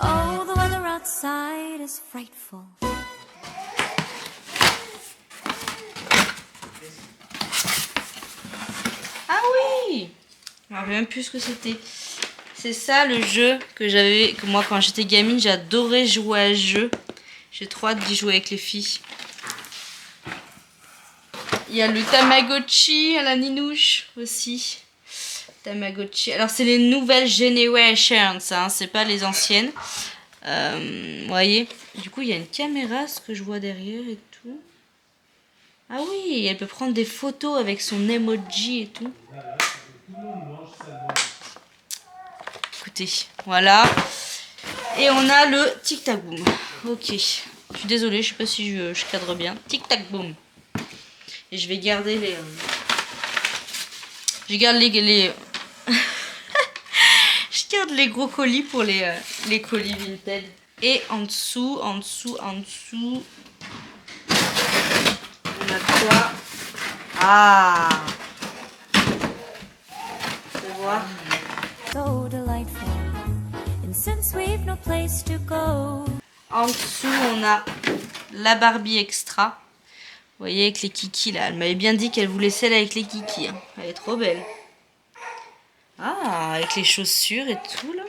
Oh, the weather outside is frightful. Ah oui! Je me rappelle même plus ce que c'était. C'est ça le jeu que moi quand j'étais gamine, j'adorais jouer à ce jeu. J'ai trop hâte d'y jouer avec les filles. Il y a le Tamagotchi à la Ninouche aussi. Tamagotchi. Alors c'est les nouvelles generations, hein, c'est pas les anciennes. Vous voyez. Du coup il y a une caméra, ce que je vois derrière et tout. Ah oui, elle peut prendre des photos avec son emoji et tout. Écoutez, voilà. Et on a le tic tac boom. Ok. Je suis désolée, je sais pas si je cadre bien. Tic tac boom. Et je vais garder les. Je garde les. Je garde les gros colis pour les colis Vinted. Et en dessous. On a quoi? Ah! Tu vas voir. So delightful. And since we've no place to go. En dessous, on a la Barbie extra. Vous voyez, avec les kikis là. Elle m'avait bien dit qu'elle voulait celle avec les kikis. Hein. Elle est trop belle. Ah, avec les chaussures et tout là.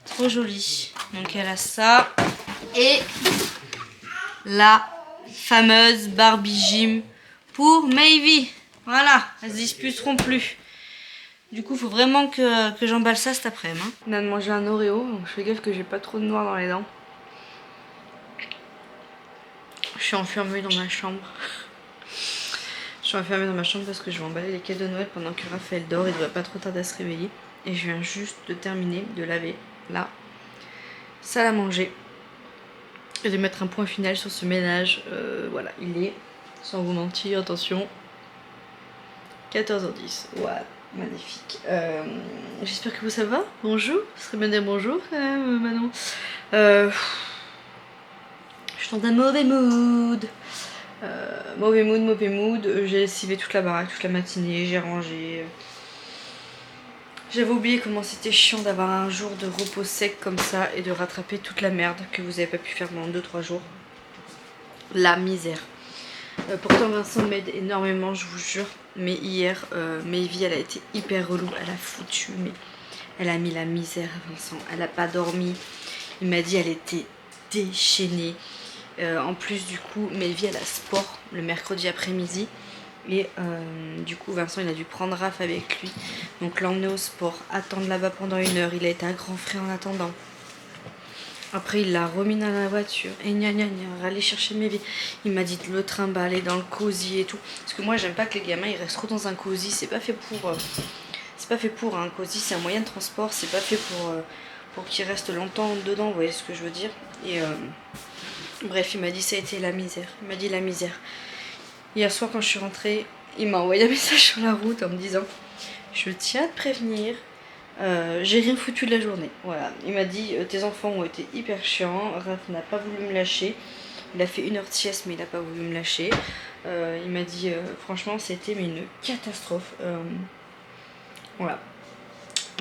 Trop jolie. Donc elle a ça. Et la fameuse Barbie Gym pour Maybe. Voilà, elles se disputeront plus. Du coup, il faut vraiment que j'emballe ça cet après-midi. Hein. On a mangé un Oreo, donc je fais gaffe que j'ai pas trop de noir dans les dents. Je suis enfermée dans ma chambre. Je suis enfermée dans ma chambre parce que je vais emballer les cadeaux de Noël pendant que Raphaël dort. Il devrait pas trop tarder à se réveiller. Et je viens juste de terminer de laver la salle à manger. Et de mettre un point final sur ce ménage. Voilà, il est, sans vous mentir, attention, 14h10. Voilà, magnifique. J'espère que vous ça va. Bonjour. Ce serait bien de dire bonjour quand même, Manon. Je suis dans un mauvais mood. Mauvais mood. J'ai lessivé toute la baraque, toute la matinée, j'ai rangé. J'avais oublié comment c'était chiant d'avoir un jour de repos sec comme ça et de rattraper toute la merde que vous avez pas pu faire pendant 2-3 jours. La misère. Pourtant Vincent m'aide énormément, je vous jure. Mais hier, Maevie, elle a été hyper relou. Elle a foutu, mais elle a mis la misère à Vincent. Elle a pas dormi. Il m'a dit elle était déchaînée. En plus du coup, Maevie elle a sport le mercredi après-midi. Et du coup Vincent il a dû prendre Raph avec lui. Donc l'emmener au sport, attendre là-bas pendant 1 heure. Il a été un grand frère en attendant. Après il l'a remis dans la voiture. Et gna gna gna, aller chercher Maevie. Il m'a dit de le trimballer dans le cosy et tout. Parce que moi j'aime pas que les gamins ils restent trop dans un cosy. C'est pas fait pour... c'est pas fait pour un cosy, c'est un moyen de transport. C'est pas fait pour qu'ils restent longtemps dedans, vous voyez ce que je veux dire. Et bref, il m'a dit ça a été la misère. Il m'a dit la misère. Hier soir quand je suis rentrée, il m'a envoyé un message sur la route en me disant je tiens à te prévenir, j'ai rien foutu de la journée. Voilà, il m'a dit tes enfants ont été hyper chiants, Raph n'a pas voulu me lâcher. Il a fait 1 heure de sieste mais il n'a pas voulu me lâcher. Il m'a dit franchement c'était une catastrophe. Voilà.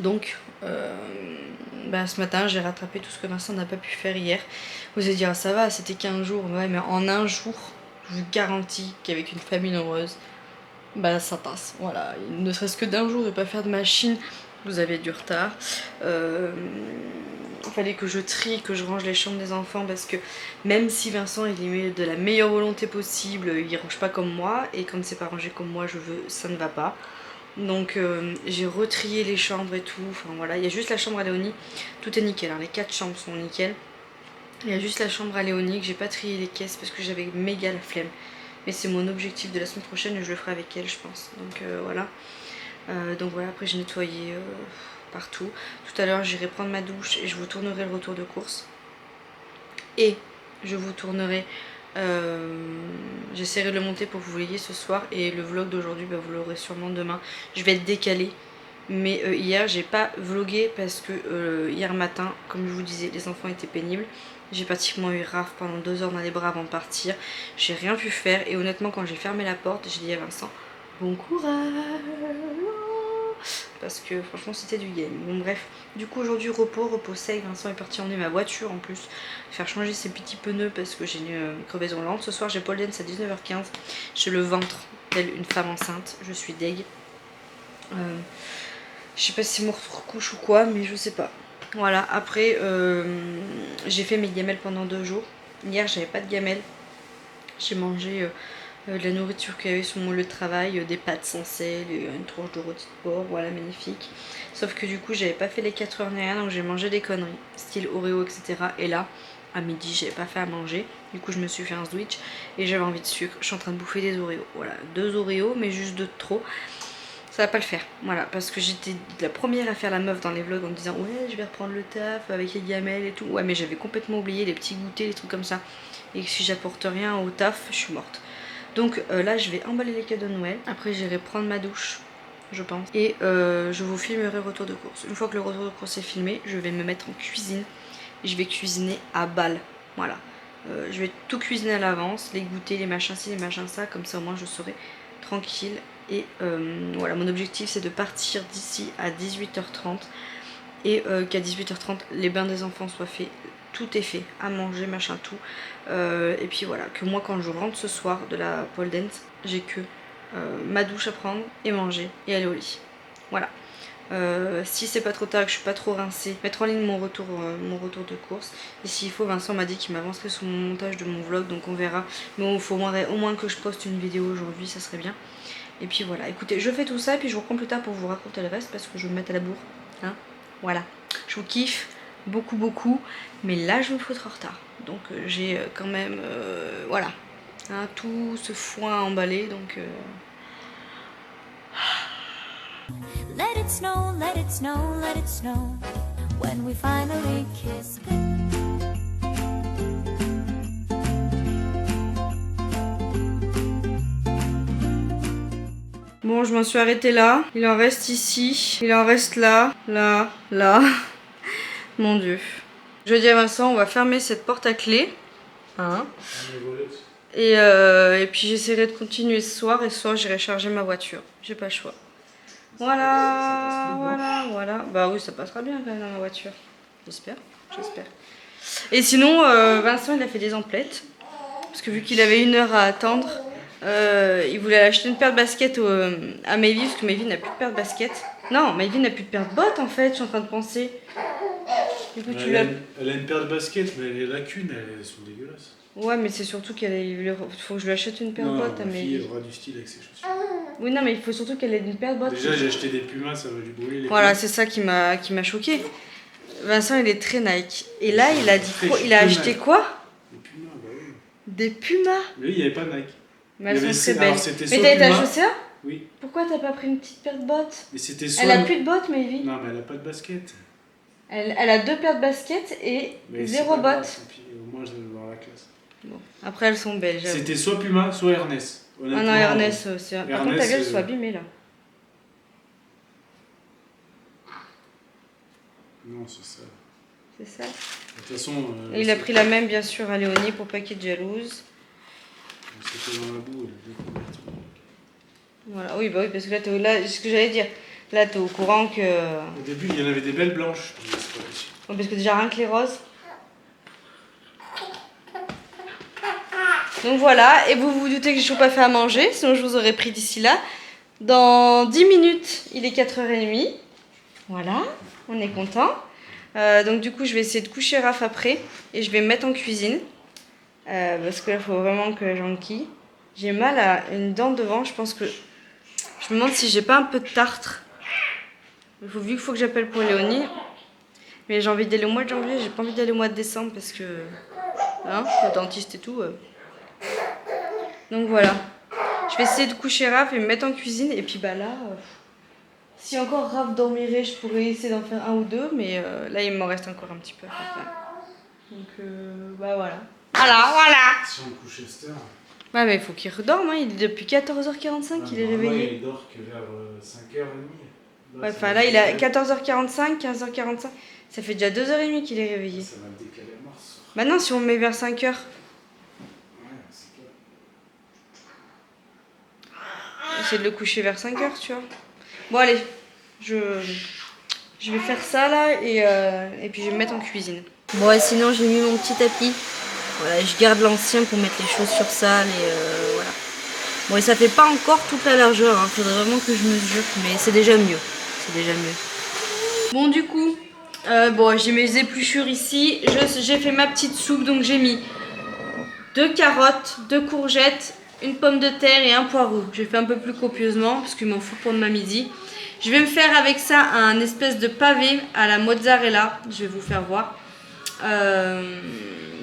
Donc ce matin j'ai rattrapé tout ce que Vincent n'a pas pu faire hier. Vous allez dire ça va, c'était qu'15 jours. Ouais, mais en un jour, je vous garantis qu'avec une famille nombreuse, ça passe. Voilà, ne serait-ce que d'un jour de pas faire de machine, vous avez du retard. Il fallait que je trie, que je range les chambres des enfants parce que même si Vincent il y met de la meilleure volonté possible, il range pas comme moi et quand c'est pas rangé comme moi je veux, ça ne va pas. Donc j'ai retrié les chambres et tout, enfin voilà, il y a juste la chambre à Léonie, tout est nickel, hein. Les 4 chambres sont nickel. Il y a juste la chambre à Léonie que j'ai pas trié les caisses parce que j'avais méga la flemme. Mais c'est mon objectif de la semaine prochaine et je le ferai avec elle je pense. Donc voilà. Après j'ai nettoyé partout. Tout à l'heure j'irai prendre ma douche et je vous tournerai le retour de course. Et je vous tournerai J'essaierai de le monter pour que vous l'ayez ce soir. Et le vlog d'aujourd'hui, bah, vous l'aurez sûrement demain. Je vais être décalée. Mais hier, j'ai pas vlogué parce que hier matin, comme je vous disais, les enfants étaient pénibles. J'ai pratiquement eu raf pendant 2 heures dans les bras avant de partir. J'ai rien pu faire. Et honnêtement, quand j'ai fermé la porte, j'ai dit à Vincent, bon courage, parce que franchement c'était du game. Bon bref, du coup aujourd'hui repos sec. Vincent est parti emmener ma voiture en plus, faire changer ses petits pneus parce que j'ai une crevaison lente. Ce soir j'ai pole dance à 19h15, j'ai le ventre telle une femme enceinte, je suis deg. Je sais pas si c'est mon recouche ou quoi, mais je sais pas. Voilà, après j'ai fait mes gamelles pendant 2 jours. Hier j'avais pas de gamelles, j'ai mangé de la nourriture qu'il y avait sur mon lieu de travail, des pâtes sans sel, une tranche de rôti de porc, voilà, magnifique. Sauf que du coup, j'avais pas fait les 4 heures ni rien, donc j'ai mangé des conneries, style Oreo, etc. Et là, à midi, j'avais pas fait à manger. Du coup, je me suis fait un sandwich et j'avais envie de sucre. Je suis en train de bouffer des Oreos. Voilà, 2 Oreos, mais juste 2 de trop. Ça va pas le faire, voilà, parce que j'étais la première à faire la meuf dans les vlogs en me disant ouais, je vais reprendre le taf avec les gamelles et tout. Ouais, mais j'avais complètement oublié les petits goûters, les trucs comme ça. Et que si j'apporte rien au taf, je suis morte. Donc là je vais emballer les cadeaux de Noël. Après j'irai prendre ma douche, je pense. Et je vous filmerai retour de course. Une fois que le retour de course est filmé, je vais me mettre en cuisine. Et je vais cuisiner à balle. Voilà. Je vais tout cuisiner à l'avance. Les goûters, les machins ci, les machins ça. Comme ça au moins je serai tranquille. Et voilà, mon objectif c'est de partir d'ici à 18h30. Et qu'à 18h30 les bains des enfants soient faits. Tout est fait, à manger, machin, tout. Et puis voilà, que moi quand je rentre ce soir de la pole dance, j'ai que ma douche à prendre et manger et aller au lit. Voilà. Si c'est pas trop tard, que je suis pas trop rincée, mettre en ligne mon retour de course. Et s'il faut, Vincent m'a dit qu'il m'avancerait sur mon montage de mon vlog, donc on verra. Mais il faut au moins que je poste une vidéo aujourd'hui, ça serait bien. Et puis voilà, écoutez, je fais tout ça et puis je vous reprends plus tard pour vous raconter le reste parce que je vais me mettre à la bourre. Hein, voilà, je vous kiffe beaucoup, mais là je me foutre en retard. Donc j'ai quand même, voilà, hein, tout ce foin emballé, donc... Let it snow, let it snow, let it snow. When we finally kiss. Bon, je m'en suis arrêtée là. Il en reste ici. Il en reste là, là, là. Mon Dieu. Je dis à Vincent, on va fermer cette porte à clé. Hein. Et puis j'essaierai de continuer ce soir. Et ce soir, j'irai charger ma voiture. J'ai pas le choix. Voilà. Bah oui, ça passera bien quand même dans ma voiture. J'espère. Et sinon, Vincent, il a fait des emplettes. Parce que vu qu'il avait 1 heure à attendre... il voulait acheter une paire de baskets à Maevy parce que Maevy n'a plus de paire de baskets. Non, Maevy n'a plus de paire de bottes en fait, je suis en train de penser. Du coup, elle a une paire de baskets, mais les lacunes, elles sont dégueulasses. Ouais, mais c'est surtout il faut que je lui achète une paire de bottes à Maevy. Elle aura du style avec ses chaussures. Oui, non, mais il faut surtout qu'elle ait une paire de bottes. Déjà, j'ai acheté des Pumas, ça va lui brûler les Voilà, pieds. c'est ça qui m'a choqué. Vincent, il est très Nike. Et là, il a dit quoi? Il a acheté quoi? Des Pumas, bah oui. Des Pumas? Mais il n'y avait pas Nike. Mais elles sont très alors, belles. c'était Mais soit t'as été Puma- acheté ça? Oui. Pourquoi t'as pas pris une petite paire de bottes? Mais c'était soit... Elle a plus de bottes, Maevy. Non, mais elle a pas de basket. Elle a 2 paires de baskets et Mais 0 c'est pas grave, bottes. tant pis, au moins, je vais voir la classe. Bon. Après, elles sont belles, j'avoue. C'était soit Puma, soit Ernest. Ah non, Ernest, c'est... Par contre, ta Ernest, gueule soit abîmée, là. Non, c'est ça. C'est ça. De toute façon... Et il a pris la même, bien sûr, à Léonie pour pas qu'il être jalouse. C'était dans la boue, elle a découvert. Voilà, oui, bah oui, parce que là, c'est ce que j'allais dire. Là, t'es au courant que... Au début, il y en avait des belles blanches. Mais c'est pas possible. Ouais, parce que déjà, rien que les roses. Donc voilà, et vous vous doutez que je n'ai pas fait à manger, sinon je vous aurais pris d'ici là. Dans 10 minutes, il est 4h30. Voilà, on est content. Donc du coup, je vais essayer de coucher Raph après et je vais me mettre en cuisine. Parce que là, il faut vraiment que j'enquille. J'ai mal à une dent devant, je pense que... Je me demande si j'ai pas un peu de tartre. Vu qu'il faut que j'appelle pour Léonie. Mais j'ai envie d'aller au mois de janvier, j'ai pas envie d'aller au mois de décembre parce que... Hein, le dentiste et tout... Donc voilà. Je vais essayer de coucher Raph et me mettre en cuisine. Et puis bah là... Si encore Raph dormirait, je pourrais essayer d'en faire 1 ou 2. Mais là, il m'en reste encore un petit peu à faire. Donc bah voilà. Voilà. Si on le couche à cette heure. Ouais, mais il faut qu'il redorme, hein. Il est depuis 14h45 qu'il est réveillé. Il dort que vers 5h30. Ouais, enfin là, il est à 14h45, 15h45. Ça fait déjà 2h30 qu'il est réveillé. Ça va le décaler à mars. Maintenant, si on le met vers 5h. Ouais, c'est clair. Essayer de le coucher vers 5h, tu vois. Bon, allez. Je vais faire ça là et puis je vais me mettre en cuisine. Bon, et sinon, j'ai mis mon petit tapis. Voilà, je garde l'ancien pour mettre les chaussures sales et voilà. Bon, et ça fait pas encore toute la largeur, hein. Faudrait vraiment que je mesure, mais c'est déjà mieux. C'est déjà mieux. Bon, du coup, bon, j'ai mes épluchures ici. J'ai fait ma petite soupe, donc j'ai mis 2 carottes, 2 courgettes, une pomme de terre et un poireau. J'ai fait un peu plus copieusement parce qu'il m'en faut pour ma midi. Je vais me faire avec ça un espèce de pavé à la mozzarella. Je vais vous faire voir.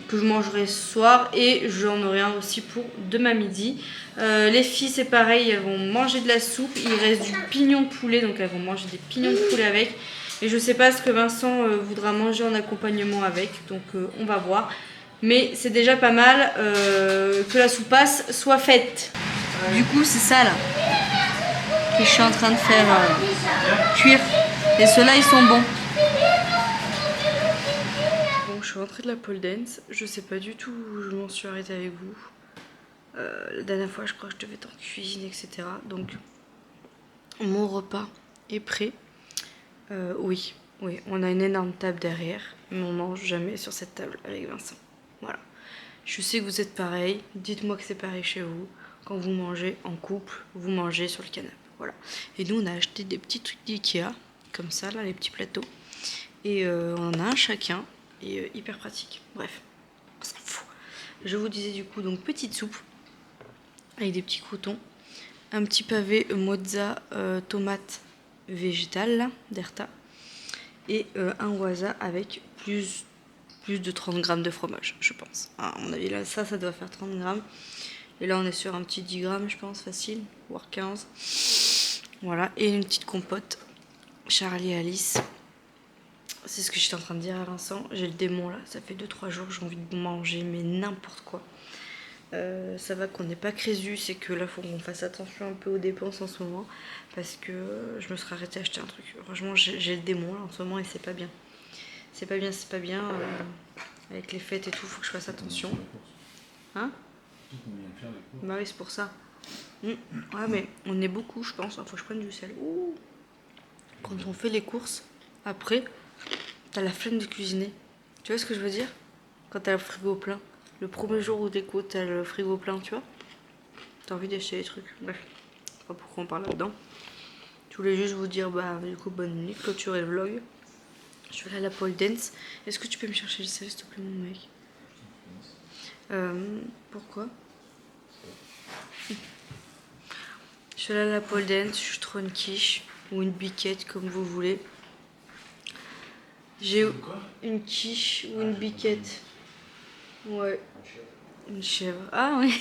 Que je mangerai ce soir et j'en aurai un aussi pour demain midi. Les filles c'est pareil, elles vont manger de la soupe, il reste du pignon de poulet donc elles vont manger des pignons de poulet avec et je sais pas ce que Vincent voudra manger en accompagnement avec, donc on va voir, mais c'est déjà pas mal que la soupasse soit faite. Du coup c'est ça là que je suis en train de faire cuire et ceux-là ils sont bons. Je suis rentrée de la pole dance, je sais pas du tout où je m'en suis arrêtée avec vous. La dernière fois, je crois que je devais être en cuisine, etc. Donc, mon repas est prêt. Oui, on a une énorme table derrière, mais on mange jamais sur cette table avec Vincent. Voilà. Je sais que vous êtes pareil, dites-moi que c'est pareil chez vous. Quand vous mangez en couple, vous mangez sur le canapé. Voilà. Et nous, on a acheté des petits trucs d'Ikea, comme ça, là, les petits plateaux. Et on en a un chacun. Et hyper pratique. Bref, on s'en fout. Je vous disais du coup, donc petite soupe avec des petits croutons, un petit pavé mozza tomate végétale d'Erta et un waza avec plus de 30 grammes de fromage, je pense. À mon avis, là, ça doit faire 30 grammes. Et là, on est sur un petit 10 grammes, je pense, facile, voire 15. Voilà, et une petite compote. Charlie et Alice. C'est ce que j'étais en train de dire à Vincent. J'ai le démon là, ça fait 2-3 jours que j'ai envie de manger, mais n'importe quoi. Ça va qu'on n'est pas Crésus, c'est que là, faut qu'on fasse attention un peu aux dépenses en ce moment. Parce que je me serais arrêtée à acheter un truc. Franchement, j'ai le démon là en ce moment et c'est pas bien. C'est pas bien, c'est pas bien. Avec les fêtes et tout, faut que je fasse attention. Hein? Bah oui, c'est pour ça. Ouais, mais on est beaucoup, je pense. Faut que je prenne du sel. Ouh. Quand on fait les courses, après. T'as la flemme de cuisiner. Tu vois ce que je veux dire? Quand t'as le frigo plein. Le premier jour où t'écoutes, t'as le frigo plein, tu vois? T'as envie d'acheter des trucs. Bref. Je sais pas pourquoi on parle là-dedans. Je voulais juste vous dire, bah, du coup, bonne nuit, clôturer le vlog. Je vais aller à la pole dance. Est-ce que tu peux me chercher le sel, s'il te plaît, mon mec? Pourquoi? Je vais aller à la pole dance, je trouve une quiche ou une biquette, comme vous voulez. J'ai une quiche ou une biquette. Ouais. Une chèvre. Ah oui.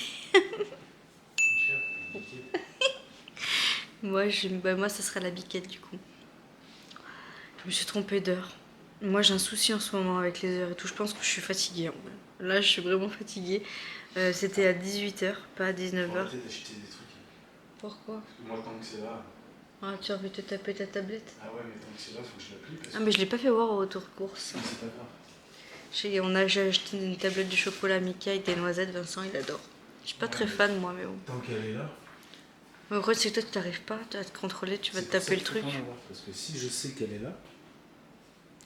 Moi, moi, ça sera la biquette du coup. Je me suis trompée d'heure. Moi, j'ai un souci en ce moment avec les heures et tout. Je pense que je suis fatiguée. Là, je suis vraiment fatiguée. C'était à 18h, pas à 19h. Arrêtez d'acheter des trucs. Pourquoi? Parce que moi, tant que c'est là. Ah, tu as envie de te taper ta tablette? Ah ouais, mais tant que c'est là, faut que je l'applique. Ah, mais je l'ai pas fait voir au retour course. C'est pas grave. J'ai acheté une tablette de chocolat Mika avec des noisettes. Vincent, il adore. Je suis pas très fan, moi, mais bon. Tant qu'elle est là. Mais gros, c'est que toi, tu t'arrives pas, tu vas te contrôler, tu vas te taper le truc. Parce que si je sais qu'elle est là.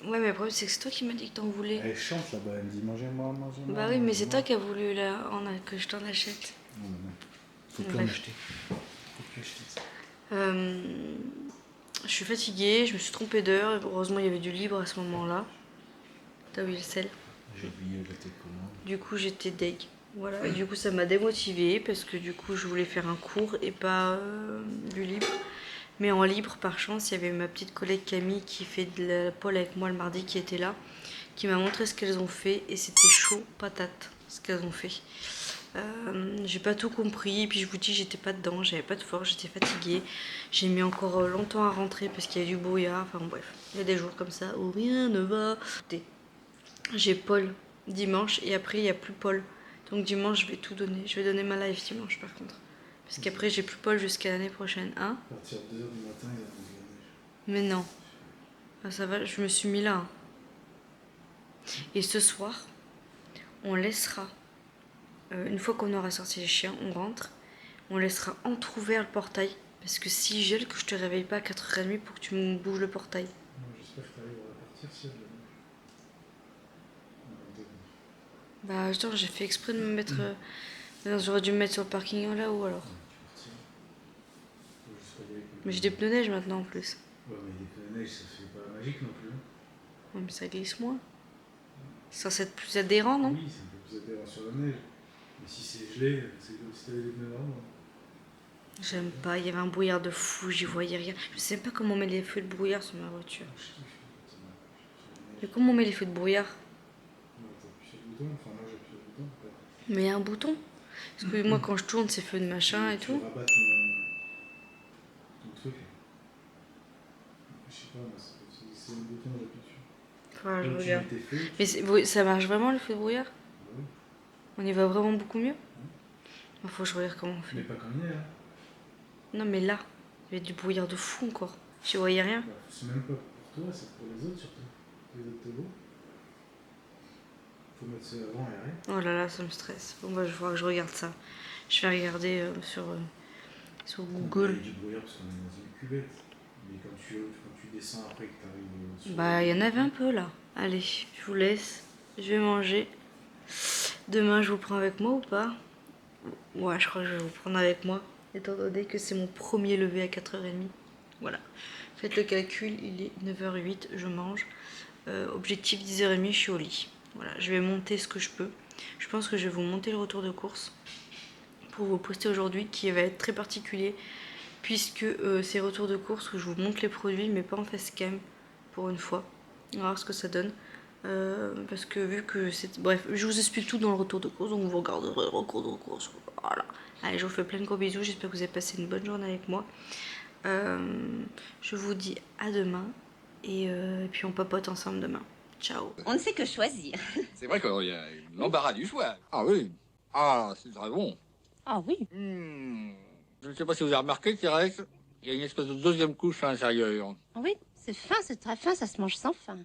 Ouais, mais le problème, c'est que c'est toi qui m'as dit que t'en voulais. Elle chante là-bas, elle me dit mangez-moi, mangez-moi. Bah oui, mais c'est toi qui as voulu là, que je t'en achète. Non, non, non. Faut plus en acheter. Faut plus acheter ça. Je suis fatiguée, je me suis trompée d'heure. Heureusement, il y avait du libre à ce moment-là. T'as oublié le sel? J'ai oublié le télécommande. Du coup, j'étais deg. Voilà, et du coup, ça m'a démotivée parce que du coup, je voulais faire un cours et pas du libre. Mais en libre, par chance, il y avait ma petite collègue Camille qui fait de la pole avec moi le mardi qui était là, qui m'a montré ce qu'elles ont fait et c'était chaud patate ce qu'elles ont fait. J'ai pas tout compris et puis je vous dis, j'étais pas dedans, j'avais pas de force, j'étais fatiguée. J'ai mis encore longtemps à rentrer parce qu'il y a du brouillard. Enfin bref, il y a des jours comme ça où rien ne va. J'ai pole dimanche et après il n'y a plus pole. Donc dimanche, je vais tout donner. Je vais donner ma life dimanche par contre. Parce qu'après, j'ai plus Paul jusqu'à l'année prochaine. Hein? À partir de 2h du matin, ils annoncent de la neige. Mais non. Ah, ça va, je me suis mis là. Hein. Et ce soir, on laissera, une fois qu'on aura sorti les chiens, on rentre, on laissera entrouvert le portail. Parce que si gèle, que je te réveille pas à 4h30 pour que tu me bouges le portail. Moi, j'espère que tu arriveras à partir s'il y a de la neige. Bah attends, j'ai fait exprès de me mettre... j'aurais dû me mettre sur le parking là-haut alors. Mais j'ai des pneus neige maintenant en plus. Ouais, mais des pneus de neige, ça fait pas magique non plus. Ouais, mais ça glisse moins. Ça, c'est plus adhérent, non? Oui, c'est un peu plus adhérent sur la neige. Mais si c'est gelé, c'est comme si t'avais des pneus normaux. J'aime pas, il y avait un brouillard de fou, j'y voyais rien. Je sais pas comment on met les feux de brouillard sur ma voiture. Mais comment on met les feux de brouillard? T'appuies sur le bouton, enfin moi j'appuie sur le bouton. Mais il y a un bouton. Parce que moi quand je tourne, c'est feux de machin et tu tout. rabats ton truc. Je sais pas, moi, c'est un bouton, j'appuie dessus. Voilà, je Donc, tu regarde. mets tes feux. Mais ça marche vraiment le feu de brouillard? Bah oui. On y va vraiment beaucoup mieux? Il faut que je regarde comment on fait. Mais pas comme hier. Hein. Non mais là, il y avait du brouillard de fou encore. Je voyais rien. Bah, c'est même pas pour toi, c'est pour les autres surtout. Les autres tableaux. Faut mettre ça avant et arrière. Oh là là, ça me stresse. Bon bah je vois que je regarde ça. Je vais regarder sur Google. Il y a du brouillard parce qu'on est dans une cuvette. Mais quand tu descends après que tu arrives sur... Bah il y en avait un peu là. Allez, je vous laisse. Je vais manger. Demain je vous prends avec moi ou pas? Ouais, je crois que je vais vous prendre avec moi. Étant donné que c'est mon premier lever à 4h30. Voilà. Faites le calcul, il est 9h08, je mange. Objectif 10h30, je suis au lit. Voilà, je vais monter ce que je peux. Je pense que je vais vous monter le retour de course pour vous poster aujourd'hui, qui va être très particulier, puisque c'est retour de course où je vous montre les produits, mais pas en facecam pour une fois. On va voir ce que ça donne. Parce que vu que c'est... Bref, je vous explique tout dans le retour de course, donc vous regarderez le retour de course. Voilà. Allez, je vous fais plein de gros bisous, j'espère que vous avez passé une bonne journée avec moi. Je vous dis à demain, et puis on papote ensemble demain. Ciao. On ne sait que choisir. C'est vrai qu'il y a l'embarras du choix. Ah oui. Ah, c'est très bon. Ah oui. Je ne sais pas si vous avez remarqué, Thérèse, il y a une espèce de deuxième couche à l'intérieur. Ah oui, c'est fin, c'est très fin, ça se mange sans fin.